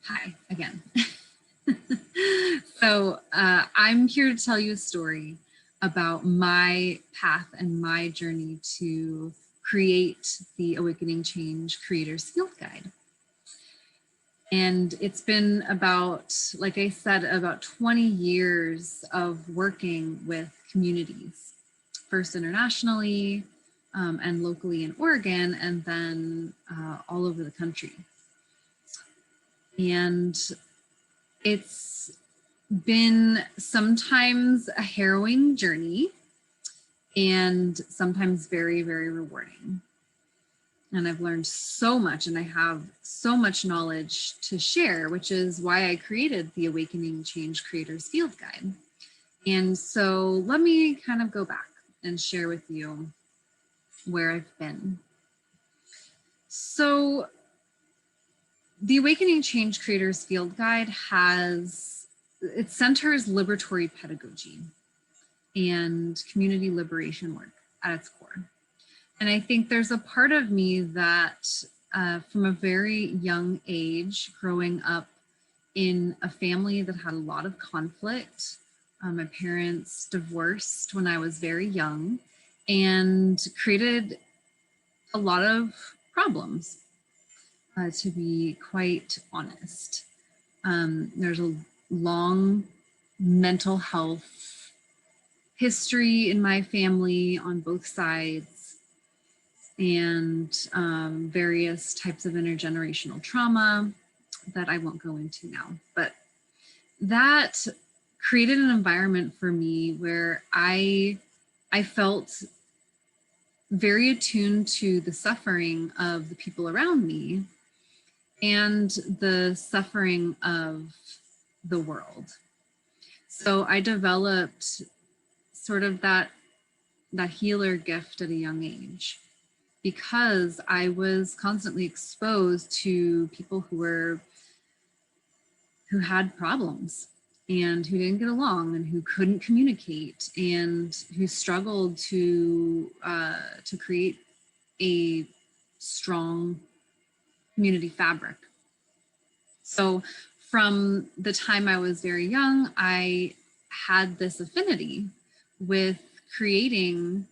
Hi again. I'm here to tell you a story about my path and my journey to create the Awakening Change Creators Field Guide. And it's been about, like I said, about 20 years of working with communities, first internationally and locally in Oregon, and then all over the country. And it's been sometimes a harrowing journey and sometimes very, very rewarding. And I've learned so much and I have so much knowledge to share, which is why I created the Awakening Change Creators Field Guide. And so let me kind of go back and share with you where I've been. So the Awakening Change Creators Field Guide it centers liberatory pedagogy and community liberation work at its core. And I think there's a part of me that from a very young age, growing up in a family that had a lot of conflict, my parents divorced when I was very young and created a lot of problems, to be quite honest. There's a long mental health history in my family on both sides, and various types of intergenerational trauma that I won't go into now. But that created an environment for me where I felt very attuned to the suffering of the people around me and the suffering of the world. So I developed sort of that healer gift at a young age, because I was constantly exposed to people who had problems and who didn't get along and who couldn't communicate and who struggled to create a strong community fabric. So from the time I was very young, I had this affinity with creating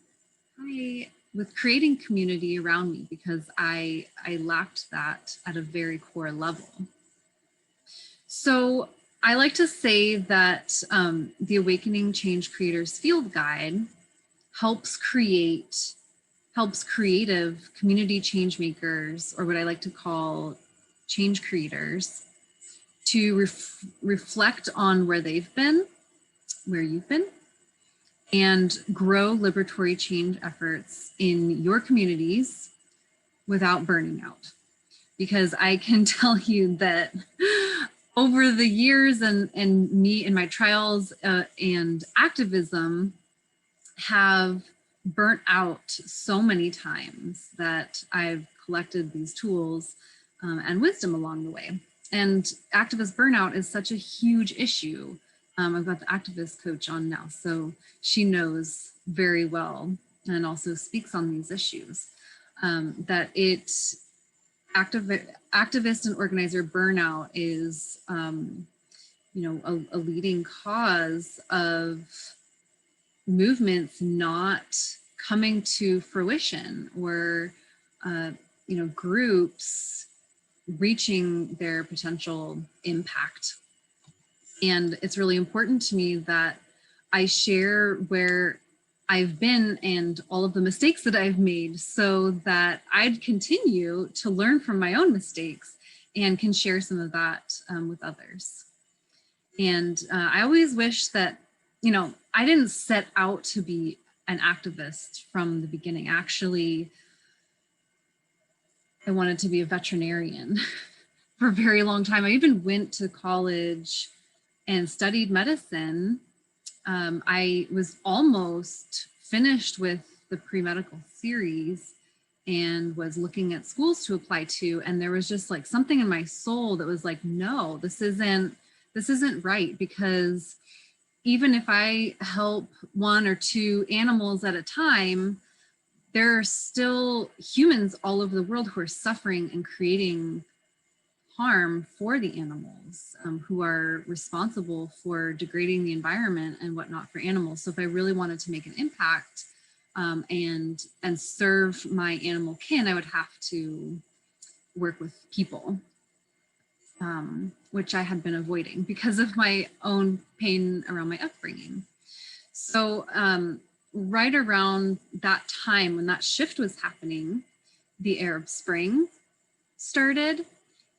community around me, because I lacked that at a very core level. So I like to say that the Awakening Change Creators Field Guide helps creative community change makers, or what I like to call change creators, to reflect on where they've been, where you've been, and grow liberatory change efforts in your communities without burning out. Because I can tell you that over the years and me and my trials and activism have burnt out so many times that I've collected these tools and wisdom along the way. And activist burnout is such a huge issue. I've got the activist coach on now, so she knows very well and also speaks on these issues, that activist and organizer burnout is, a leading cause of movements not coming to fruition, or, groups reaching their potential impact. And it's really important to me that I share where I've been and all of the mistakes that I've made, so that I'd continue to learn from my own mistakes and can share some of that with others. And I always wish that, I didn't set out to be an activist from the beginning. Actually, I wanted to be a veterinarian for a very long time. I even went to college and studied medicine. I was almost finished with the pre-medical series and was looking at schools to apply to. And there was just like something in my soul that was like, no, this isn't right. Because even if I help one or two animals at a time, there are still humans all over the world who are suffering and creating harm for the animals who are responsible for degrading the environment and whatnot for animals. So if I really wanted to make an impact and serve my animal kin, I would have to work with people, which I had been avoiding because of my own pain around my upbringing. So right around that time when that shift was happening, the Arab Spring started,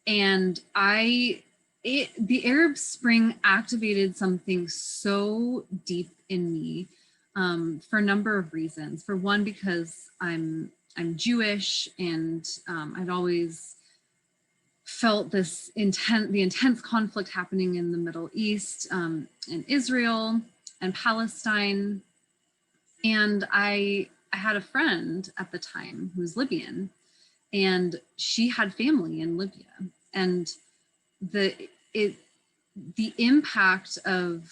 and the Arab Spring activated something so deep in me for a number of reasons. For one, because I'm Jewish, and I'd always felt the intense conflict happening in the Middle East, in Israel and Palestine. And I had a friend at the time who was Libyan, and she had family in Libya. And the impact of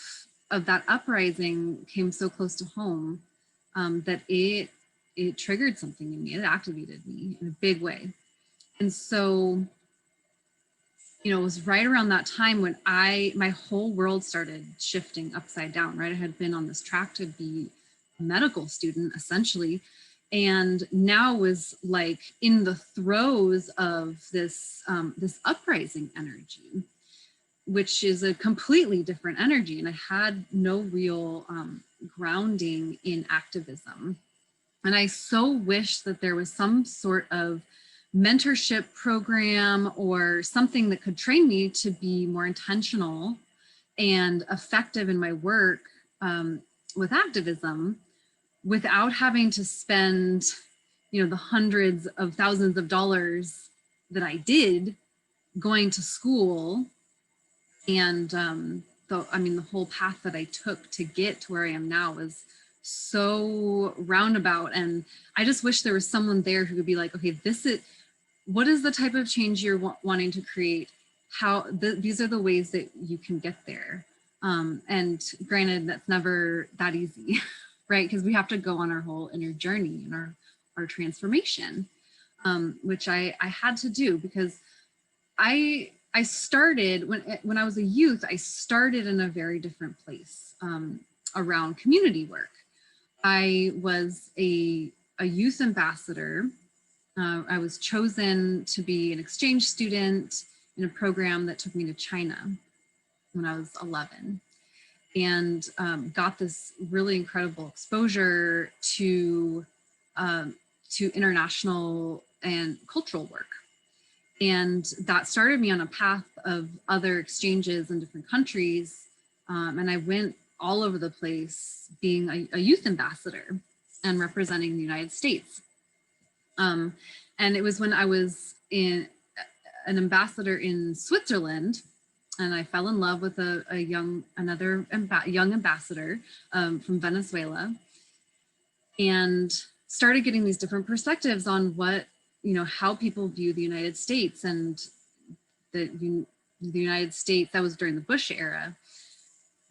that uprising came so close to home that it triggered something in me. It activated me in a big way. And so, you know, it was right around that time when my whole world started shifting upside down, right? I had been on this track to be a medical student, essentially, and now was like in the throes of this uprising energy, which is a completely different energy. And I had no real grounding in activism. And I so wish that there was some sort of mentorship program or something that could train me to be more intentional and effective in my work with activism, without having to spend, you know, the hundreds of thousands of dollars that I did going to school. And the whole path that I took to get to where I am now was so roundabout. And I just wish there was someone there who could be like, okay, what is the type of change you're wanting to create? These are the ways that you can get there. And granted, that's never that easy, right? Because we have to go on our whole inner journey and our transformation, which I had to do, because I started when I was a youth. I started in a very different place around community work. I was a youth ambassador. I was chosen to be an exchange student in a program that took me to China when I was 11, and got this really incredible exposure to international and cultural work. And that started me on a path of other exchanges in different countries. And I went all over the place being a youth ambassador and representing the United States. And it was when I was an ambassador in Switzerland, and I fell in love with another young ambassador from Venezuela, and started getting these different perspectives on how people view the United States. And the United States, that was during the Bush era.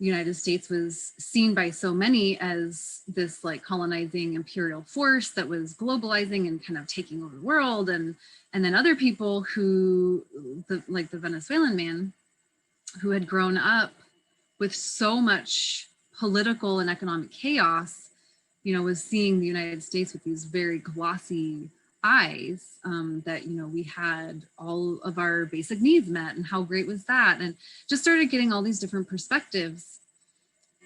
The United States was seen by so many as this like colonizing imperial force that was globalizing and kind of taking over the world. And then other people like the Venezuelan man, who had grown up with so much political and economic chaos, was seeing the United States with these very glossy eyes, that, we had all of our basic needs met, and how great was that? And just started getting all these different perspectives.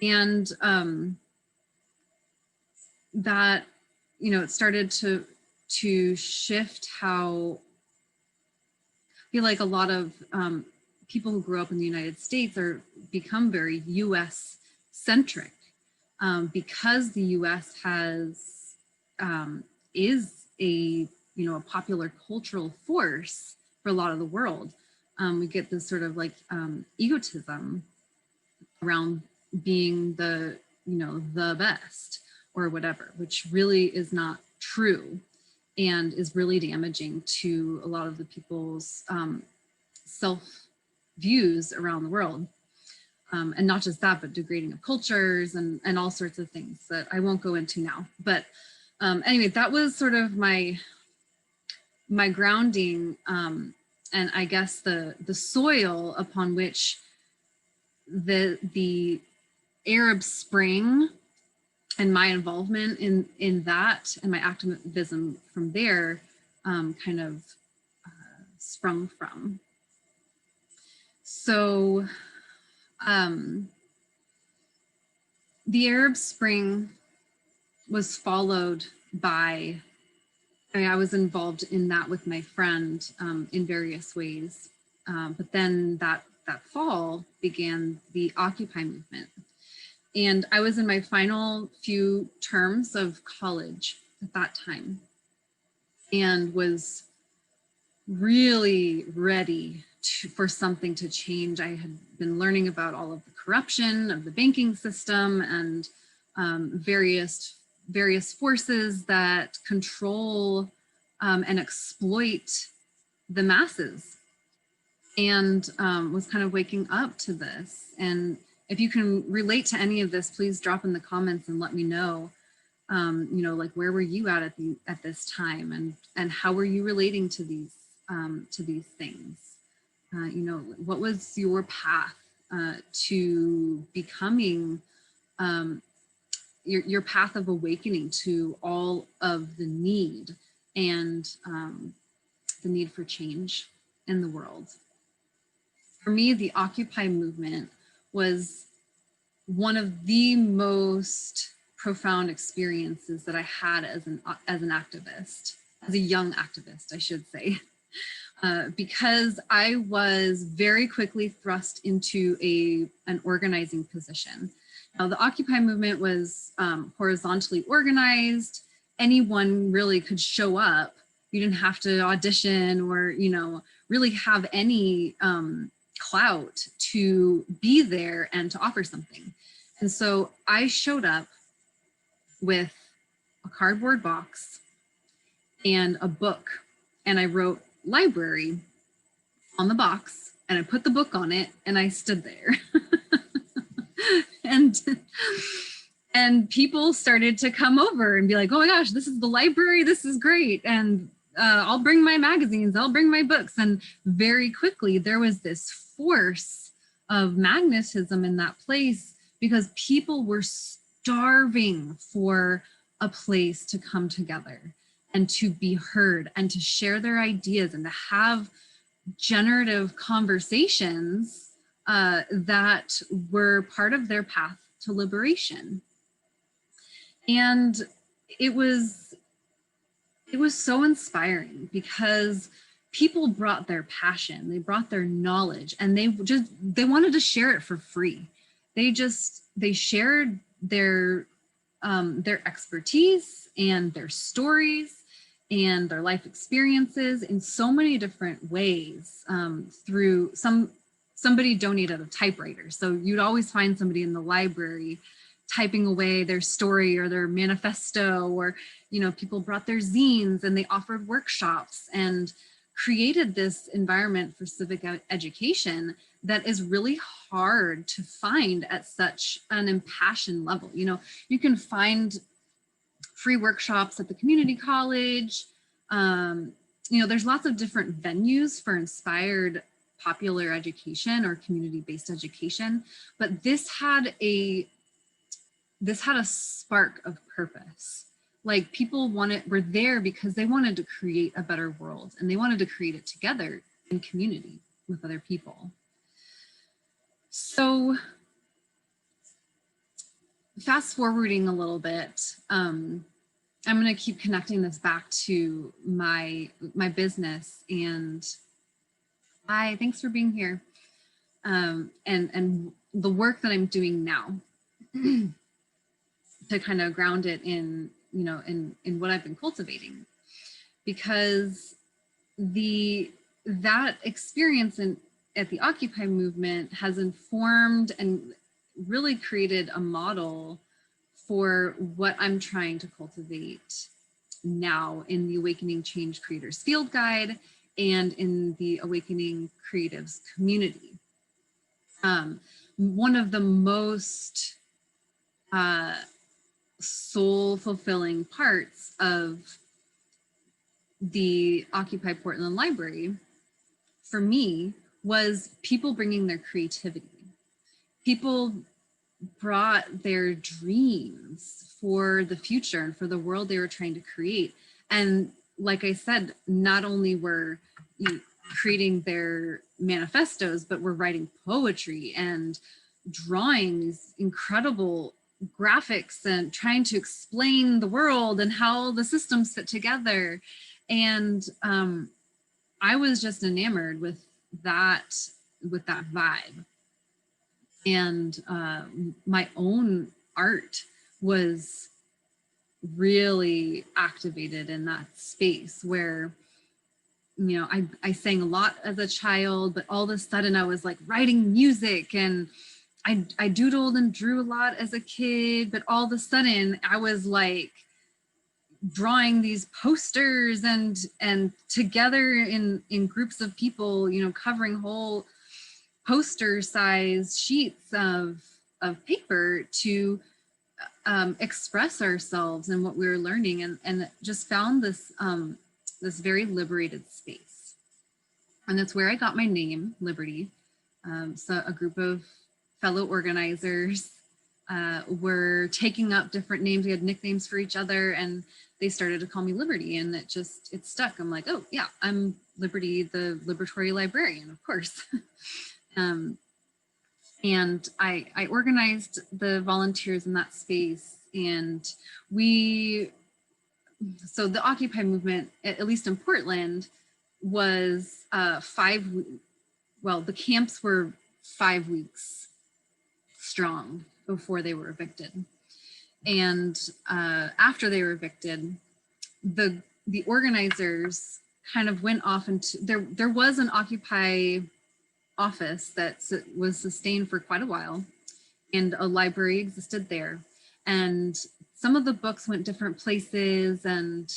And that, it started to shift how I feel like a lot of people who grew up in the United States become very US centric, because the US is a popular cultural force for a lot of the world. We get this sort of like egotism around being the best or whatever, which really is not true, and is really damaging to a lot of the people's self views around the world. And not just that, but degrading of cultures and all sorts of things that I won't go into now. But anyway, that was sort of my grounding. I guess the soil upon which the Arab Spring and my involvement in that and my activism from there kind of sprung from. So the Arab Spring was followed by, I was involved in that with my friend in various ways. But then that fall began the Occupy movement. And I was in my final few terms of college at that time and was really ready for something to change. I had been learning about all of the corruption of the banking system and various forces that control and exploit the masses, and was kind of waking up to this. And if you can relate to any of this, please drop in the comments and let me know, like where were you at this time, and how were you relating to these things? What was your path to becoming your path of awakening to all of the need and the need for change in the world? For me, the Occupy movement was one of the most profound experiences that I had as an activist, as a young activist, I should say, because I was very quickly thrust into an organizing position. Now, the Occupy movement was horizontally organized. Anyone really could show up. You didn't have to audition or, really have any clout to be there and to offer something. And so I showed up with a cardboard box and a book, and I wrote library on the box, and I put the book on it, and I stood there. and people started to come over and be like, oh my gosh, this is the library, this is great. And I'll bring my magazines, I'll bring my books. And very quickly there was this force of magnetism in that place, because people were starving for a place to come together and to be heard and to share their ideas and to have generative conversations that were part of their path to liberation. And it was so inspiring, because people brought their passion, they brought their knowledge, and they wanted to share it for free. They shared their expertise and their stories and their life experiences in so many different ways, through somebody donated a typewriter. So you'd always find somebody in the library typing away their story or their manifesto, or, people brought their zines and they offered workshops and created this environment for civic education that is really hard to find at such an impassioned level. You can find free workshops at the community college. There's lots of different venues for inspired popular education or community-based education, but this had a spark of purpose. Like, people were there because they wanted to create a better world, and they wanted to create it together in community with other people. So fast forwarding a little bit, I'm going to keep connecting this back to my business, and thanks for being here, and the work that I'm doing now to kind of ground it in what I've been cultivating, because that experience at the Occupy movement has informed and really created a model for what I'm trying to cultivate now in the Awakening Change Creators Field Guide and in the Awakening Creatives community. One of the most soul fulfilling parts of the Occupy Portland Library for me was people bringing their creativity. People brought their dreams for the future and for the world they were trying to create. And like I said, not only were you creating their manifestos, but were writing poetry and drawing these incredible graphics and trying to explain the world and how the systems fit together. And I was just enamored with that vibe. And my own art was really activated in that space where, you know, I sang a lot as a child, but all of a sudden I was like writing music, and I doodled and drew a lot as a kid, but all of a sudden I was like drawing these posters and together in groups of people, you know, covering whole poster size sheets of paper to express ourselves and what we were learning, and just found this this very liberated space. And that's where I got my name, Liberty. So a group of fellow organizers were taking up different names. We had nicknames for each other, and they started to call me Liberty, and it stuck. I'm like, oh yeah, I'm Liberty, the liberatory librarian, of course. And I organized the volunteers in that space, and so the Occupy movement, at least in Portland, was the camps were 5 weeks strong before they were evicted. And after they were evicted, the organizers kind of went off into, there was an Occupy office that was sustained for quite a while, and a library existed there, and some of the books went different places, and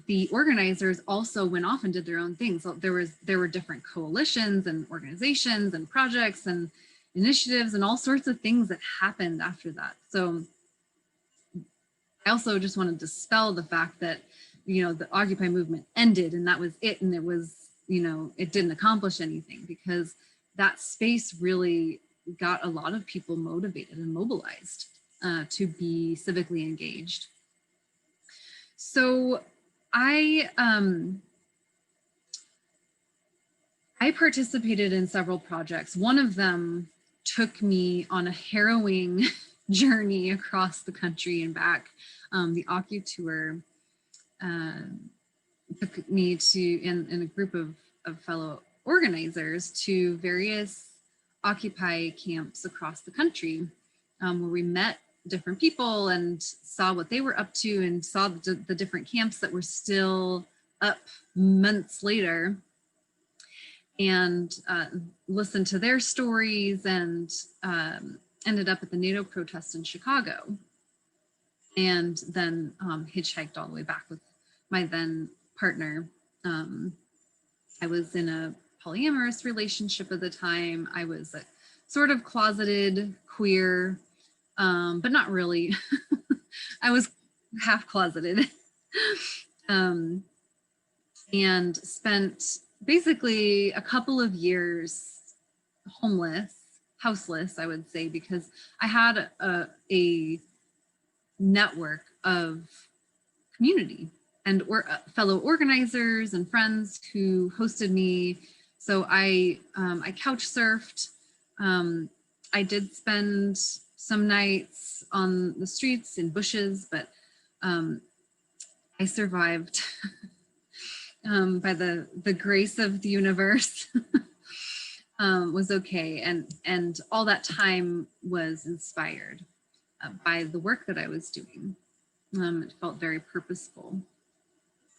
the organizers also went off and did their own things. So there were different coalitions and organizations and projects and initiatives and all sorts of things that happened after that. So I also just want to dispel the fact that, you know, the Occupy movement ended and that was it, and it was, you know, it didn't accomplish anything, because that space really got a lot of people motivated and mobilized to be civically engaged. So I participated in several projects. One of them took me on a harrowing journey across the country and back. The OccuTour took me to, in a group of fellow organizers, to various Occupy camps across the country, where we met different people and saw what they were up to, and saw the different camps that were still up months later, and listened to their stories, and ended up at the NATO protest in Chicago, and then hitchhiked all the way back with my then partner. I was in a polyamorous relationship at the time. I was a sort of closeted queer, but not really. I was half closeted, and spent basically a couple of years houseless, I would say, because I had a network of community and fellow organizers and friends who hosted me. So I couch surfed. I did spend some nights on the streets in bushes, but I survived by the grace of the universe. Was okay, and all that time was inspired by the work that I was doing. It felt very purposeful,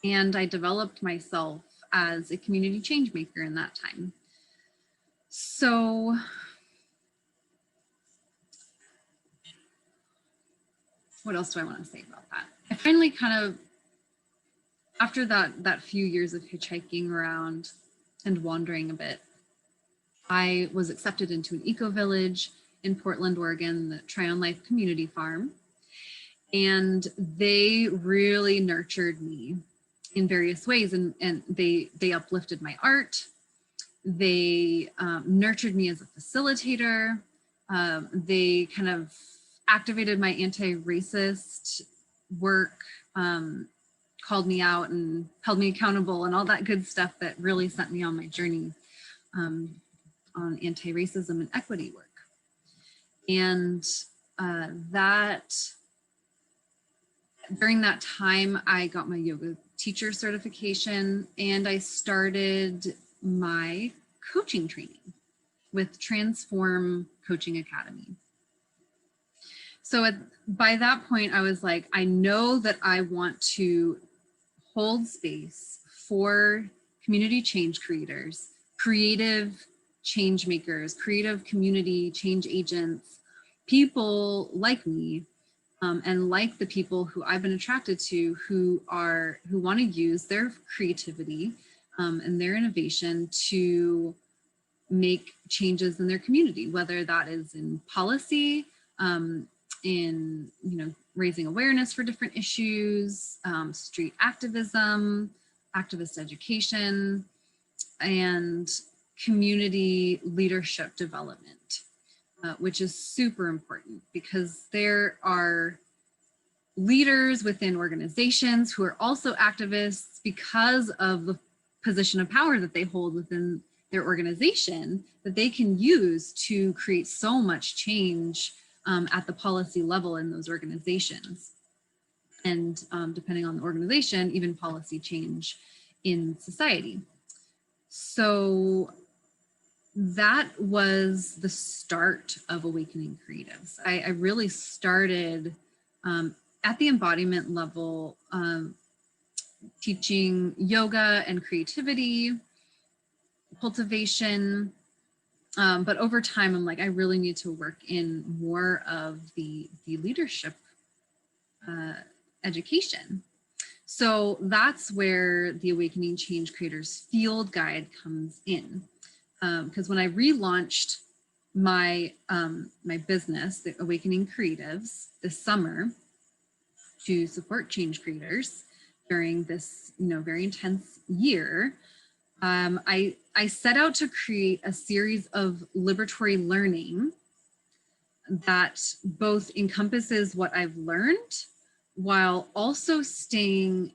and I developed myself as a community change maker in that time. So what else do I want to say about that? I finally kind of, after that few years of hitchhiking around and wandering a bit, I was accepted into an eco-village in Portland, Oregon, the Tryon Life Community Farm. And they really nurtured me in various ways. And they uplifted my art. They nurtured me as a facilitator. They kind of activated my anti-racist work, called me out and held me accountable and all that good stuff that really sent me on my journey on anti-racism and equity work. And during that time, I got my yoga teacher certification, and I started my coaching training with Transform Coaching Academy. So by that point, I was like, I know that I want to hold space for community change creators, creative change makers, creative community change agents, people like me, and like the people who I've been attracted to who want to use their creativity and their innovation to make changes in their community, whether that is in policy, in raising awareness for different issues, street activism, activist education, and community leadership development, which is super important because there are leaders within organizations who are also activists because of the position of power that they hold within their organization that they can use to create so much change at the policy level in those organizations. And depending on the organization, even policy change in society. So that was the start of Awakening Creatives. I really started at the embodiment level, teaching yoga and creativity, cultivation, but over time, I'm like, I really need to work in more of the leadership education. So that's where the Awakening Change Creators Field Guide comes in. Because when I relaunched my business, the Awakening Creatives, this summer to support change creators during this very intense year, I set out to create a series of liberatory learning that both encompasses what I've learned while also staying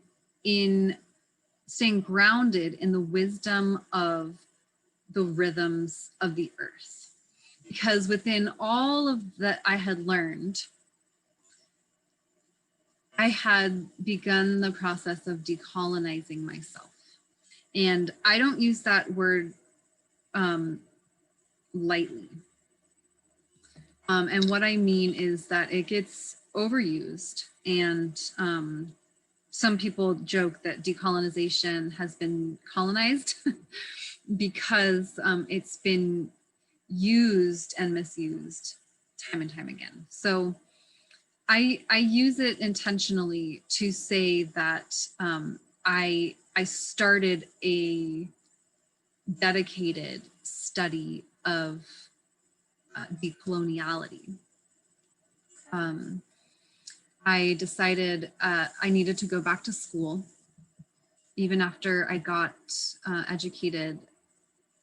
grounded in the wisdom of the rhythms of the earth. Because within all of that I had learned, I had begun the process of decolonizing myself. And I don't use that word lightly. And what I mean is that it gets overused, and some people joke that decolonization has been colonized because it's been used and misused time and time again. So I use it intentionally to say that I started a dedicated study of decoloniality. I decided I needed to go back to school. Even after I got educated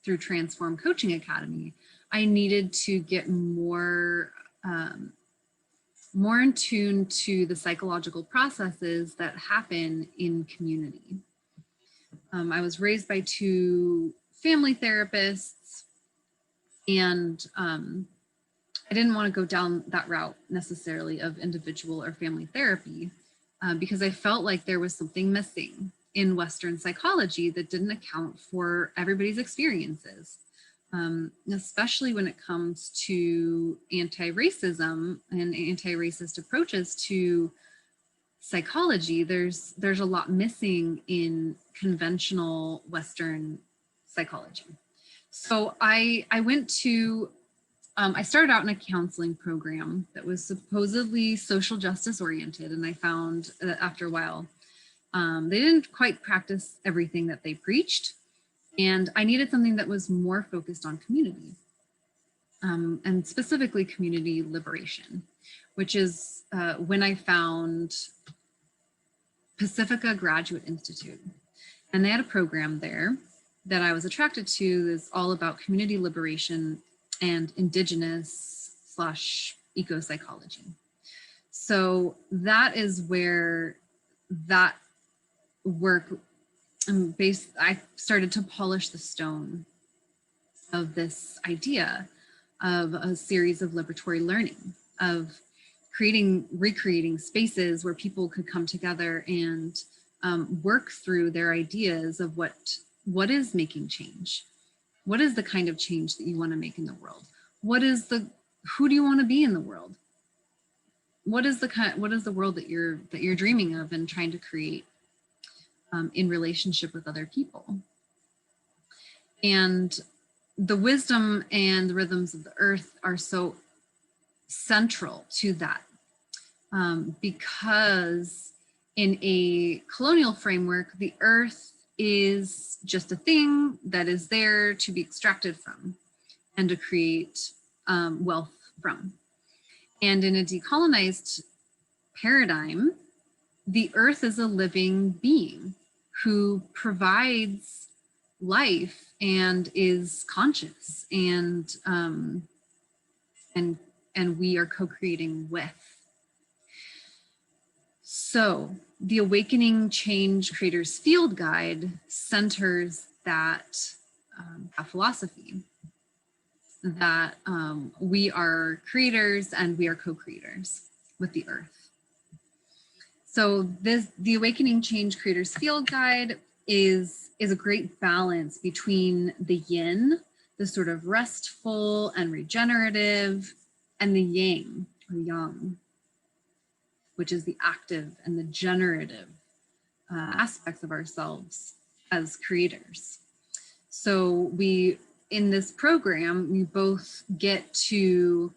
through Transform Coaching Academy, I needed to get more in tune to the psychological processes that happen in community. I was raised by two family therapists, and I didn't want to go down that route necessarily of individual or family therapy because I felt like there was something missing in Western psychology that didn't account for everybody's experiences, especially when it comes to anti-racism and anti-racist approaches to psychology. There's a lot missing in conventional Western psychology. So I went to I started out in a counseling program that was supposedly social justice oriented, and I found that after a while, they didn't quite practice everything that they preached, and I needed something that was more focused on community, and specifically community liberation, which is when I found Pacifica Graduate Institute, and they had a program there that I was attracted to is all about community liberation and indigenous/eco psychology. So that is where that work I started to polish the stone of this idea of a series of liberatory learning, of recreating spaces where people could come together and work through their ideas of what is making change. What is the kind of change that you want to make in the world? Who do you want to be in the world? What is the world that you're dreaming of and trying to create in relationship with other people? And the wisdom and the rhythms of the earth are so central to that, because in a colonial framework, the earth is just a thing that is there to be extracted from and to create wealth from. And in a decolonized paradigm, the earth is a living being who provides life and is conscious, and we are co-creating with. So the Awakening Change Creators Field Guide centers that philosophy, that we are creators and we are co-creators with the earth. So the Awakening Change Creators Field Guide is a great balance between the yin, the sort of restful and regenerative, and the yang, or yang, which is the active and the generative aspects of ourselves as creators. So in this program, you both get to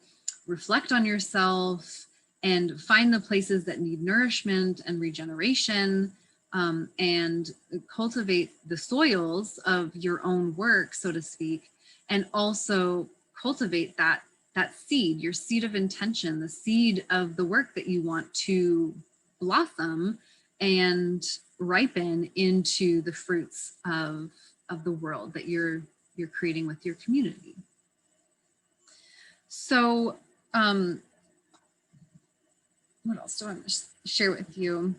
reflect on yourself and find the places that need nourishment and regeneration, and cultivate the soils of your own work, so to speak, and also cultivate that seed, your seed of intention, the seed of the work that you want to blossom and ripen into the fruits of the world that you're creating with your community. So what else do I want to share with you?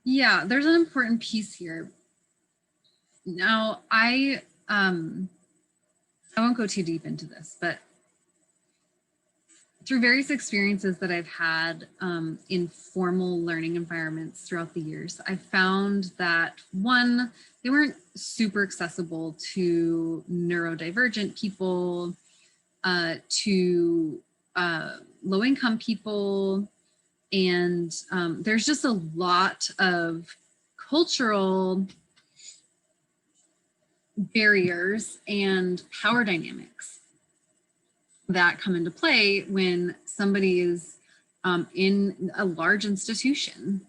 Yeah, there's an important piece here. Now, I won't go too deep into this, but through various experiences that I've had in formal learning environments throughout the years, I found that, one, they weren't super accessible to neurodivergent people, to low-income people, and there's just a lot of cultural barriers and power dynamics that come into play when somebody is in a large institution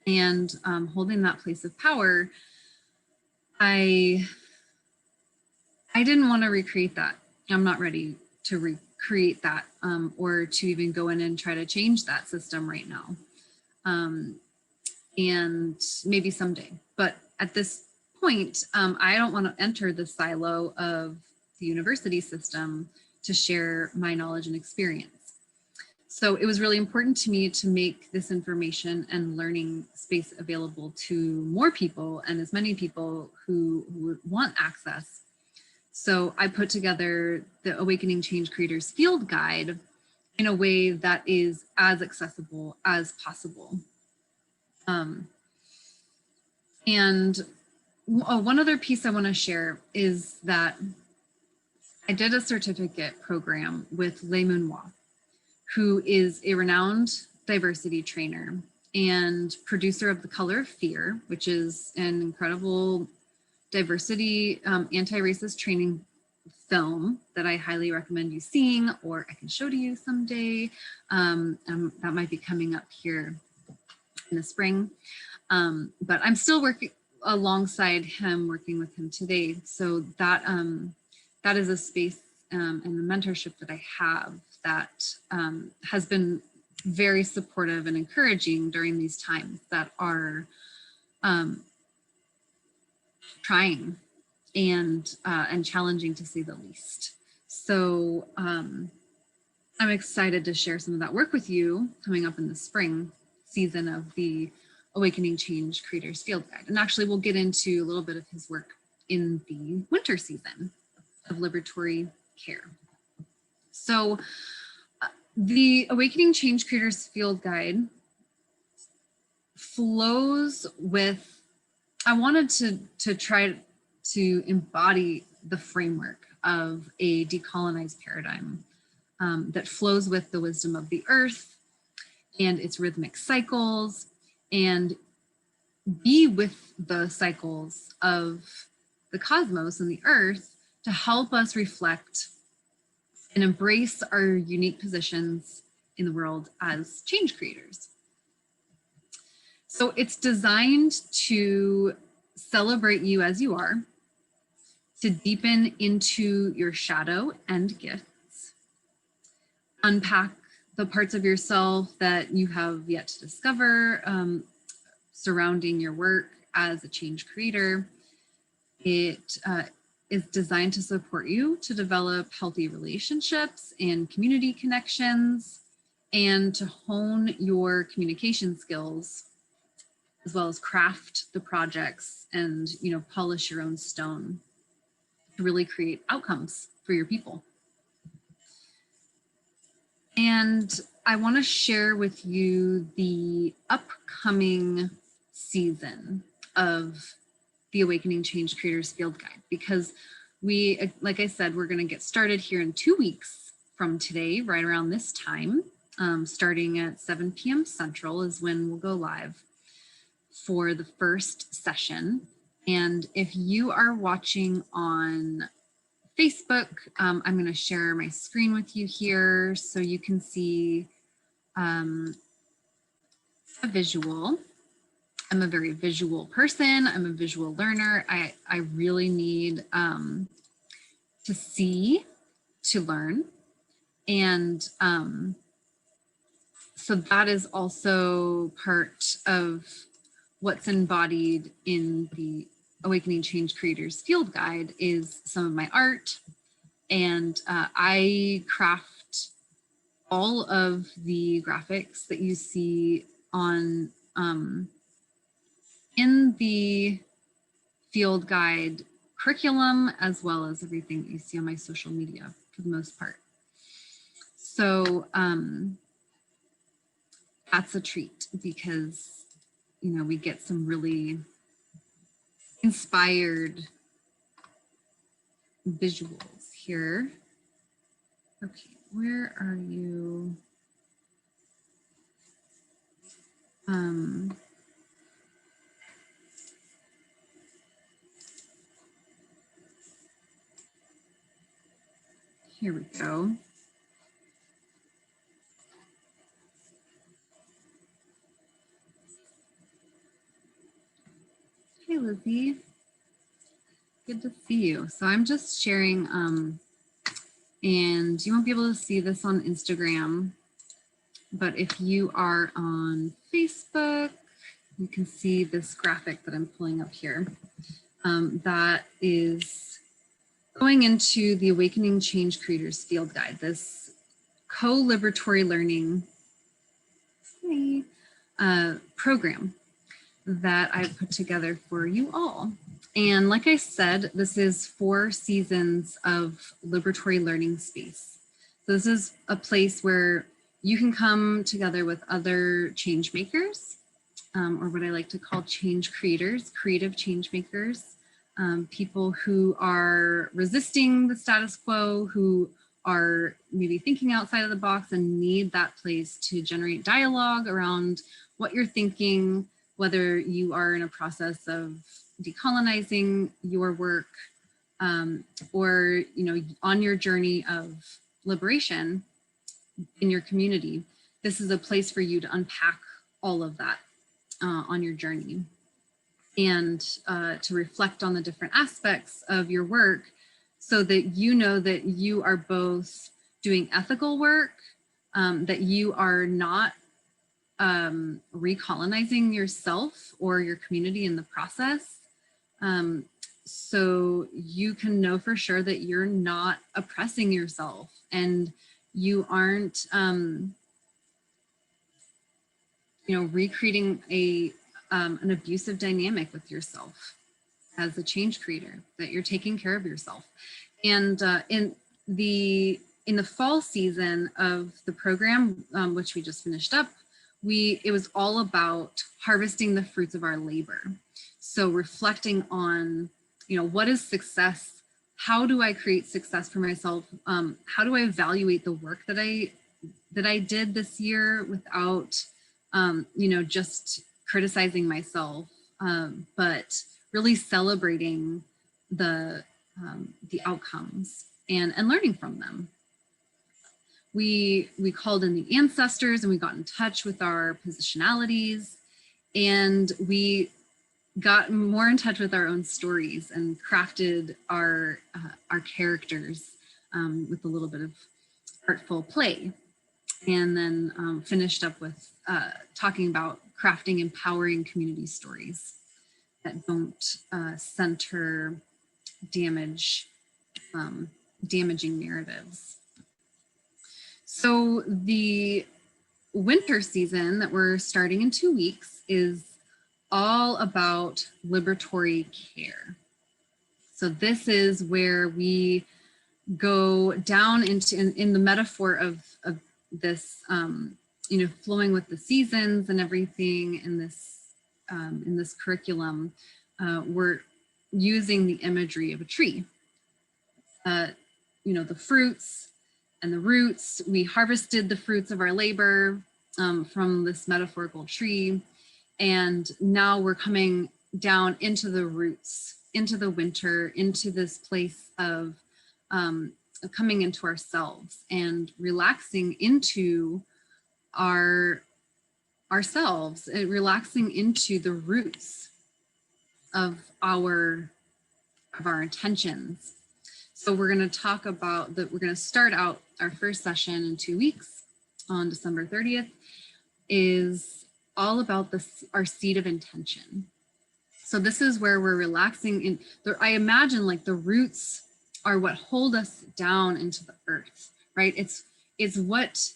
and holding that place of power. I didn't want to recreate that. I'm not ready to recreate that or to even go in and try to change that system right now. And maybe someday, but at this point, I don't want to enter the silo of the university system to share my knowledge and experience. So it was really important to me to make this information and learning space available to more people and as many people who would want access. So I put together the Awakening Change Creators Field Guide in a way that is as accessible as possible. And one other piece I want to share is that I did a certificate program with Le Munois, who is a renowned diversity trainer and producer of The Color of Fear, which is an incredible diversity anti-racist training film that I highly recommend you seeing, or I can show to you someday. That might be coming up here in the spring. But I'm still working alongside him, working with him today. So that is a space and the mentorship that I have that has been very supportive and encouraging during these times that are trying and challenging, to say the least. So I'm excited to share some of that work with you coming up in the spring season of the Awakening Change Creators Field Guide. And actually we'll get into a little bit of his work in the winter season of liberatory care. So the Awakening Change Creators Field Guide flows with, I wanted to try to embody the framework of a decolonized paradigm that flows with the wisdom of the earth and its rhythmic cycles, and be with the cycles of the cosmos and the earth to help us reflect and embrace our unique positions in the world as change creators. So it's designed to celebrate you as you are, to deepen into your shadow and gifts, unpack the parts of yourself that you have yet to discover surrounding your work as a change creator. It is designed to support you to develop healthy relationships and community connections, and to hone your communication skills, as well as craft the projects and, you know, polish your own stone to really create outcomes for your people. And I want to share with you the upcoming season of the Awakening Change Creators Field Guide, because we, like I said, we're going to get started here in 2 weeks from today, right around this time, starting at 7 p.m. Central is when we'll go live for the first session. And if you are watching on Facebook, I'm going to share my screen with you here so you can see a visual. I'm a very visual person. I'm a visual learner. I really need to see to learn. And so that is also part of what's embodied in the Awakening Change Creators Field Guide is some of my art. And I craft all of the graphics that you see on in the field guide curriculum, as well as everything that you see on my social media for the most part. So that's a treat, because, you know, we get some really inspired visuals here. Okay, where are you? Here we go. Hey, Lizzie. Good to see you. So I'm just sharing, and you won't be able to see this on Instagram, but if you are on Facebook, you can see this graphic that I'm pulling up here. That is going into the Awakening Change Creators Field Guide, this co-liberatory learning program that I put together for you all. And like I said, this is 4 seasons of liberatory learning space. So this is a place where you can come together with other change makers, or what I like to call change creators, creative change makers, people who are resisting the status quo, who are maybe thinking outside of the box and need that place to generate dialogue around what you're thinking, whether you are in a process of decolonizing your work, or, you know, on your journey of liberation in your community. This is a place for you to unpack all of that on your journey, and to reflect on the different aspects of your work, so that you know that you are both doing ethical work, that you are not recolonizing yourself or your community in the process. So you can know for sure that you're not oppressing yourself and you aren't, recreating an abusive dynamic with yourself as a change creator, that you're taking care of yourself. And in the fall season of the program, which we just finished up, it was all about harvesting the fruits of our labor. So reflecting on, what is success? How do I create success for myself? How do I evaluate the work that I did this year without, just criticizing myself, but really celebrating the outcomes and learning from them. We called in the ancestors and we got in touch with our positionalities, and we got more in touch with our own stories and crafted our characters with a little bit of artful play. And then finished up with talking about crafting empowering community stories that don't center damaging narratives. So the winter season that we're starting in 2 weeks is all about liberatory care. So this is where we go down into in the metaphor of this, flowing with the seasons and everything in this curriculum. We're using the imagery of a tree. The fruits and the roots. We harvested the fruits of our labor from this metaphorical tree. And now we're coming down into the roots, into the winter, into this place of coming into ourselves and relaxing into ourselves, and relaxing into the roots of our intentions. So we're going to talk about that. We're going to start out our first session in 2 weeks on December 30th is all about our seed of intention. So this is where we're relaxing in. I imagine like the roots are what hold us down into the earth, right? It's what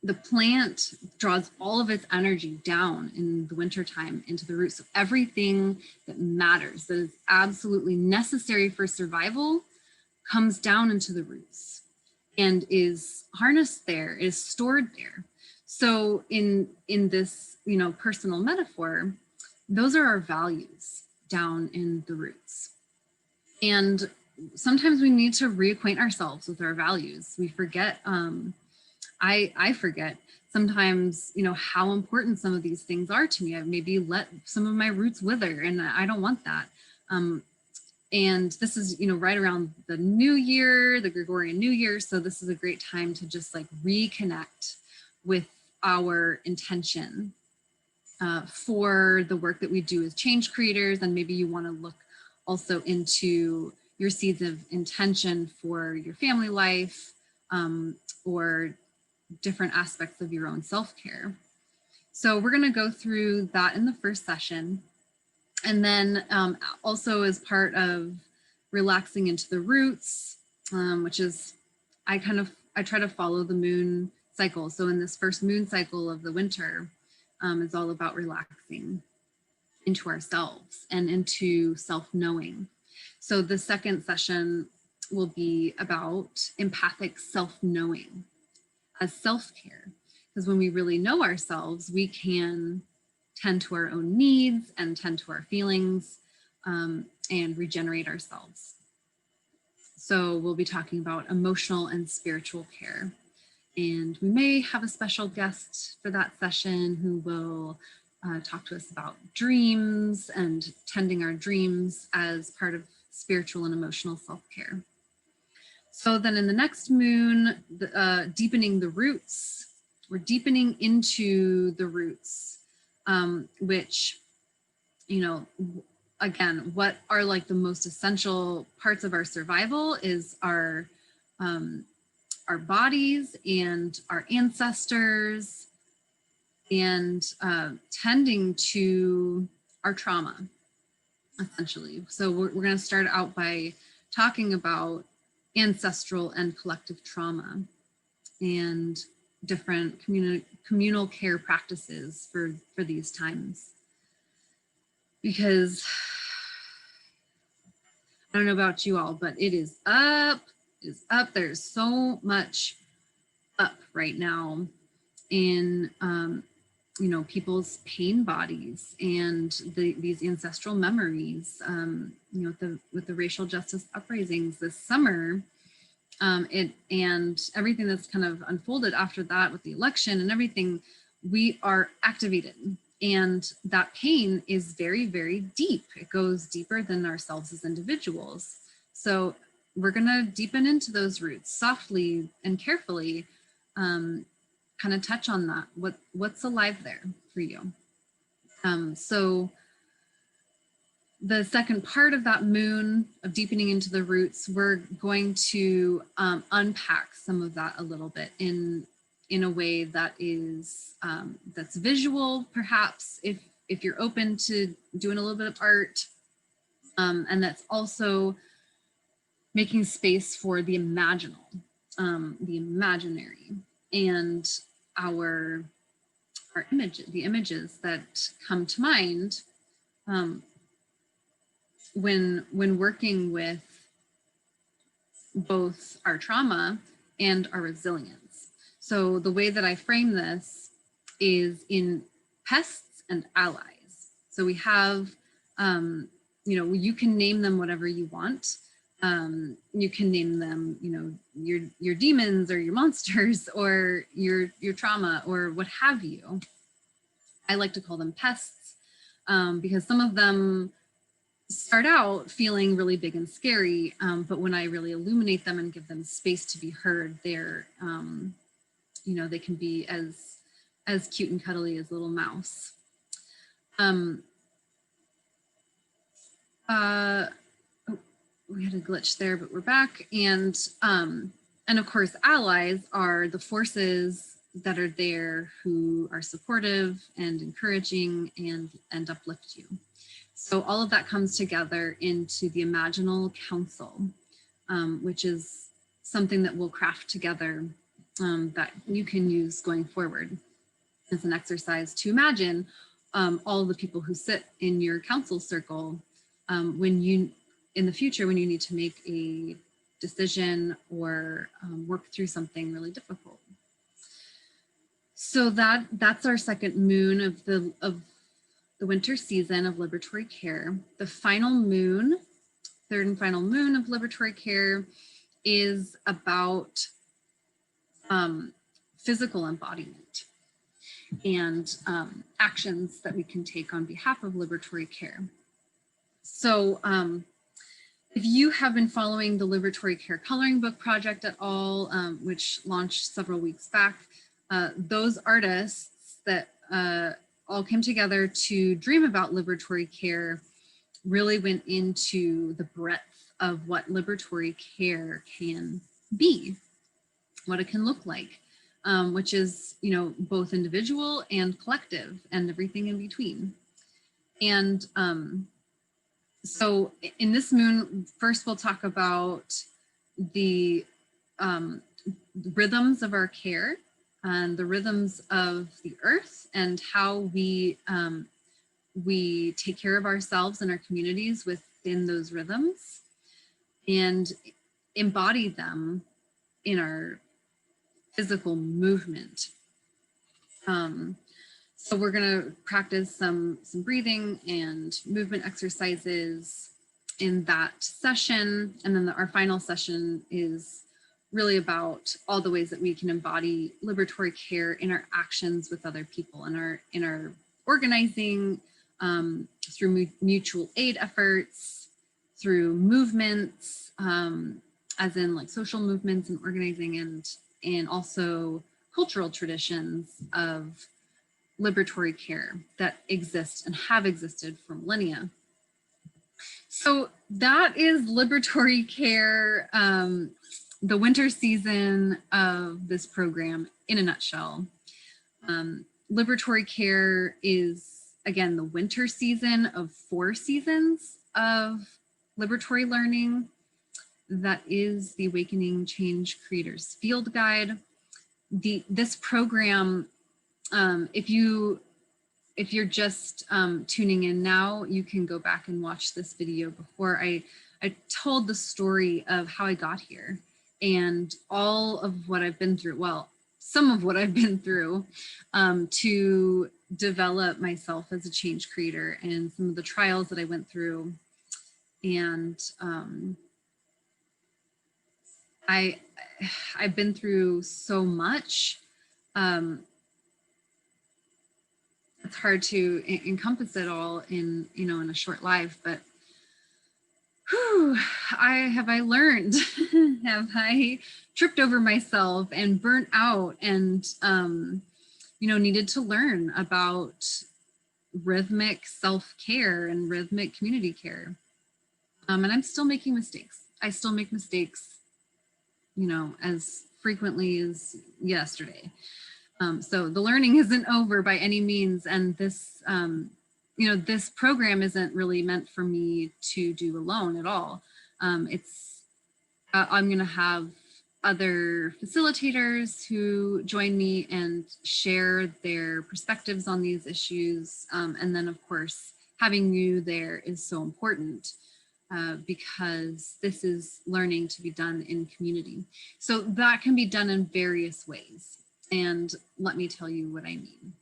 the plant draws all of its energy down in the wintertime into the roots. So everything that matters, that is absolutely necessary for survival, comes down into the roots and is harnessed there, is stored there. So in this, personal metaphor, those are our values down in the roots. And sometimes we need to reacquaint ourselves with our values. We forget, I forget sometimes, how important some of these things are to me. I've maybe let some of my roots wither, and I don't want that. And this is, right around the new year, the Gregorian New Year. So this is a great time to just like reconnect with our intention for the work that we do as change creators. And maybe you want to look also into your seeds of intention for your family life or different aspects of your own self-care. So we're going to go through that in the first session. And then also as part of relaxing into the roots, which is, I try to follow the moon cycle. So in this first moon cycle of the winter, is all about relaxing into ourselves and into self-knowing. So the second session will be about empathic self-knowing as self-care, because when we really know ourselves, we can tend to our own needs and tend to our feelings and regenerate ourselves. So we'll be talking about emotional and spiritual care. And we may have a special guest for that session who will talk to us about dreams and tending our dreams as part of spiritual and emotional self-care. So then in the next moon, deepening the roots, we're deepening into the roots, which, again, what are like the most essential parts of our survival is our bodies and our ancestors, and tending to our trauma, essentially. So we're going to start out by talking about ancestral and collective trauma and different communal care practices for these times. Because I don't know about you all, but it is up. It is up. There's so much up right now in people's pain bodies and these ancestral memories. With the racial justice uprisings this summer, and everything that's kind of unfolded after that with the election and everything, we are activated. And that pain is very, very deep. It goes deeper than ourselves as individuals. So we're going to deepen into those roots softly and carefully, kind of touch on that. What's alive there for you? So the second part of that moon of deepening into the roots, we're going to unpack some of that a little bit in a way that is that's visual, perhaps, if you're open to doing a little bit of art, and that's also making space for the imaginal, the imaginary, and our the images that come to mind when working with both our trauma and our resilience. So the way that I frame this is in pests and allies. So we have, you can name them whatever you want. You can name them, your demons or your monsters or your trauma or what have you. I like to call them pests because some of them start out feeling really big and scary, but when I really illuminate them and give them space to be heard, they're, they can be as cute and cuddly as a little mouse. We had a glitch there, but we're back. And of course, allies are the forces that are there who are supportive and encouraging and uplift you. So all of that comes together into the Imaginal Council, which is something that we'll craft together that you can use going forward as an exercise to imagine all the people who sit in your council circle in the future, when you need to make a decision or work through something really difficult. So that's our second moon of the winter season of liberatory care. The final moon, third and final moon of liberatory care, is about physical embodiment and actions that we can take on behalf of liberatory care. So if you have been following the Liberatory Care Coloring Book Project at all, which launched several weeks back, those artists that all came together to dream about liberatory care really went into the breadth of what liberatory care can be, what it can look like, which is, both individual and collective and everything in between. And so in this moon, first we'll talk about the rhythms of our care and the rhythms of the earth and how we take care of ourselves and our communities within those rhythms and embody them in our physical movement. So we're going to practice some breathing and movement exercises in that session. And then our final session is really about all the ways that we can embody liberatory care in our actions with other people, in our organizing, through mutual aid efforts, through movements, as in like social movements and organizing, and also cultural traditions of liberatory care that exist and have existed for millennia. So that is liberatory care, the winter season of this program in a nutshell. Liberatory care is, again, the winter season of 4 seasons of liberatory learning. That is the Awakening Change Creators Field Guide. This program, if you're just tuning in now, you can go back and watch this video before I told the story of how I got here and all of what I've been through. Well, some of what I've been through to develop myself as a change creator and some of the trials that I went through. And I've been through so much. It's hard to encompass it all in, in a short life, but whew, I learned, have I tripped over myself and burnt out and, needed to learn about rhythmic self-care and rhythmic community care. And I'm still making mistakes. I still make mistakes, as frequently as yesterday. So the learning isn't over by any means. And this, this program isn't really meant for me to do alone at all. I'm going to have other facilitators who join me and share their perspectives on these issues. And then, of course, having you there is so important. Because this is learning to be done in community. So that can be done in various ways. And let me tell you what I mean.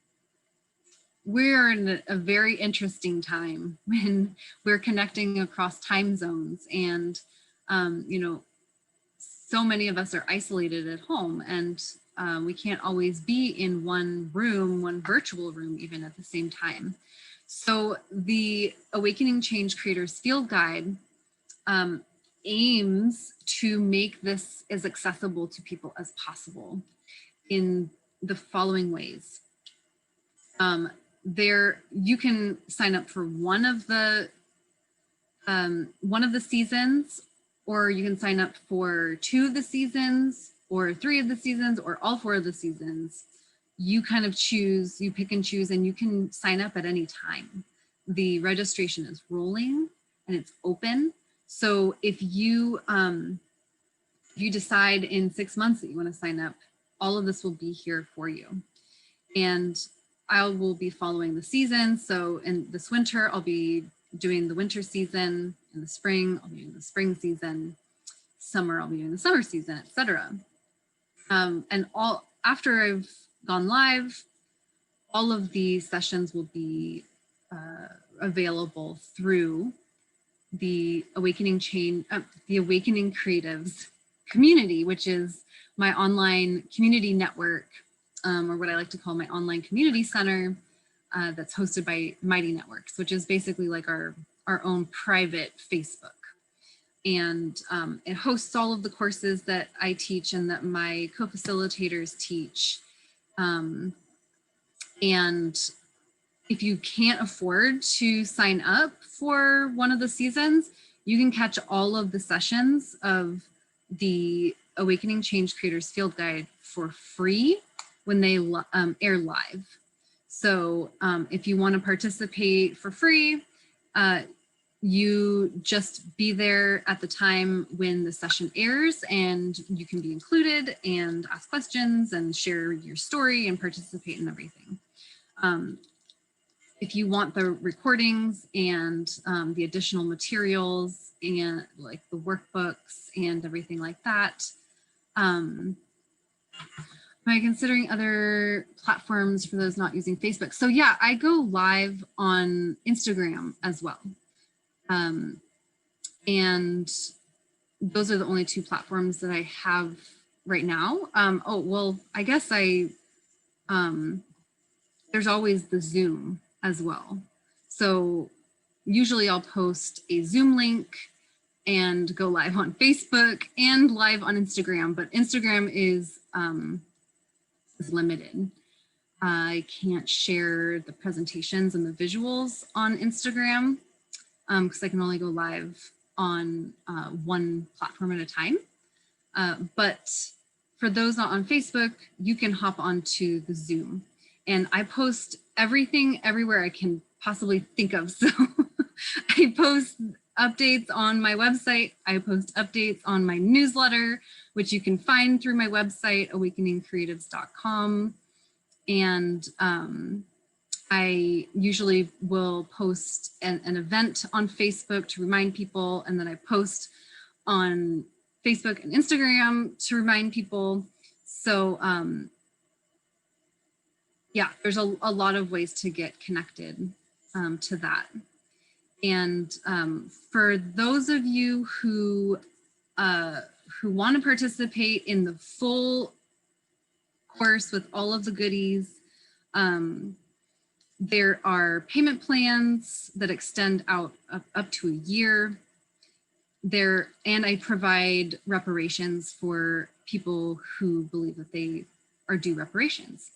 We're in a very interesting time when we're connecting across time zones and, so many of us are isolated at home and we can't always be in one room, one virtual room, even at the same time. So the Awakening Change Creators Field Guide aims to make this as accessible to people as possible in the following ways. You can sign up for one of the seasons, or you can sign up for 2 of the seasons, or 3 of the seasons, or all 4 of the seasons. You kind of choose, you pick and choose, and you can sign up at any time. The registration is rolling and it's open. So if you decide in 6 months that you want to sign up, all of this will be here for you. And I will be following the season. So in this winter, I'll be doing the winter season. In the spring, I'll be doing the spring season. Summer, I'll be doing the summer season, etc. And after I've gone live, all of these sessions will be available through the Awakening Creatives community, which is my online community network, or what I like to call my online community center, that's hosted by Mighty Networks, which is basically like our own private Facebook. And it hosts all of the courses that I teach and that my co-facilitators teach. And if you can't afford to sign up for one of the seasons, you can catch all of the sessions of the Awakening Change Creators Field Guide for free when they air live. So if you want to participate for free, you just be there at the time when the session airs and you can be included and ask questions and share your story and participate in everything. If you want the recordings and the additional materials and like the workbooks and everything like that, am I considering other platforms for those not using Facebook? So yeah, I go live on Instagram as well. And those are the only 2 platforms that I have right now. Oh, well, I guess there's always the Zoom as well. So usually I'll post a Zoom link and go live on Facebook and live on Instagram, but Instagram is limited. I can't share the presentations and the visuals on Instagram. because I can only go live on one platform at a time. But for those not on Facebook, you can hop onto the Zoom. And I post everything everywhere I can possibly think of. So I post updates on my website. I post updates on my newsletter, which you can find through my website, awakeningcreatives.com. And I usually will post an event on Facebook to remind people, and then I post on Facebook and Instagram to remind people. So yeah, there's a lot of ways to get connected to that. And for those of you who want to participate in the full course with all of the goodies, there are payment plans that extend out up to a year. And I provide reparations for people who believe that they are due reparations.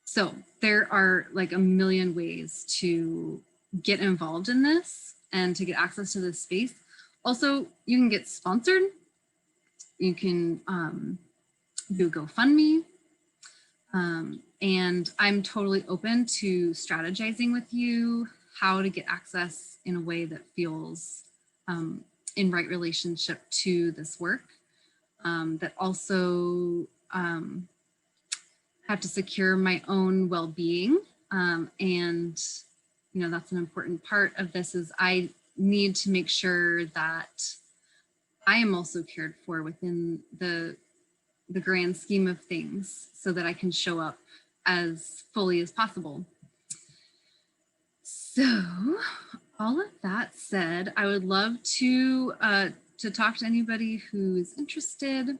So there are like a million ways to get involved in this and to get access to this space. Also, you can get sponsored. You can do a GoFundMe. And I'm totally open to strategizing with you how to get access in a way that feels in right relationship to this work, that also have to secure my own well-being. And, you know, that's an important part of this is I need to make sure that I am also cared for within the grand scheme of things so that I can show up as fully as possible. So all of that said, I would love to talk to anybody who's interested.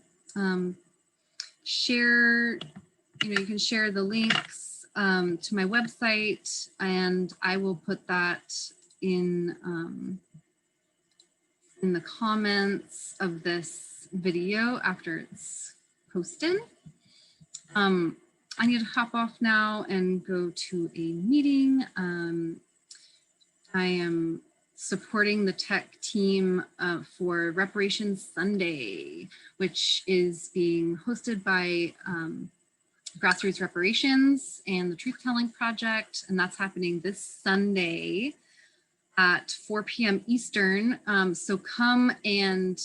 Share, you know, you can share the links to my website, and I will put that in the comments of this video after it's posted. I need to hop off now and go to a meeting. I am supporting the tech team for Reparations Sunday, which is being hosted by Grassroots Reparations and the Truth Telling Project. And that's happening this Sunday at 4 p.m. Eastern. So come and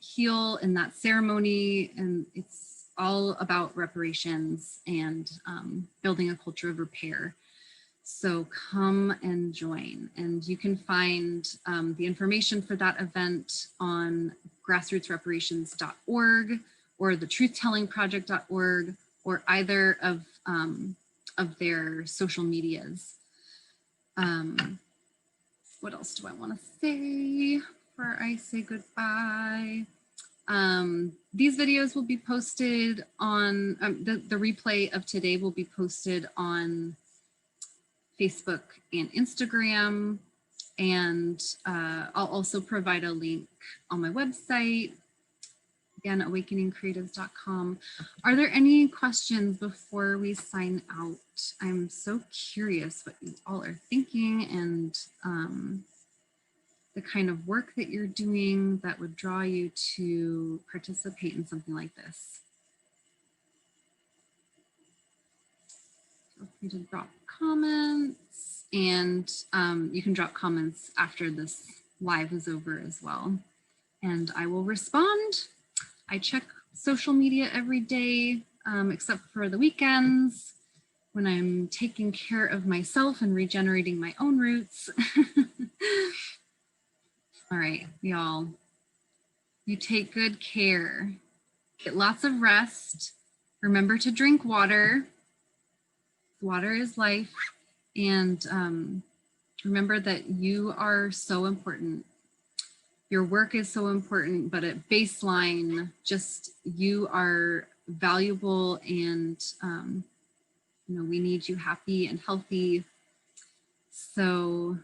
heal in that ceremony. And it's all about reparations and building a culture of repair. So come and join. And you can find the information for that event on grassrootsreparations.org or thetruth-telling-project.org or either of their social medias. What else do I want to say before I say goodbye? These videos will be posted on, the replay of today will be posted on Facebook and Instagram. And I'll also provide a link on my website, again, awakeningcreatives.com. Are there any questions before we sign out? I'm so curious what you all are thinking and the kind of work that you're doing that would draw you to participate in something like this. Feel free to drop comments, and you can drop comments after this live is over as well. And I will respond. I check social media every day, except for the weekends when I'm taking care of myself and regenerating my own roots. All right, y'all, you take good care. Get lots of rest. Remember to drink water. Water is life. And remember that you are so important. Your work is so important, but at baseline, just you are valuable, and you know, we need you happy and healthy. So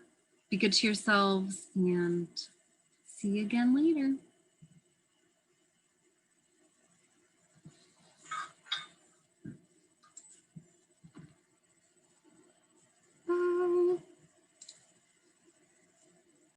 be good to yourselves, and see you again later. Bye.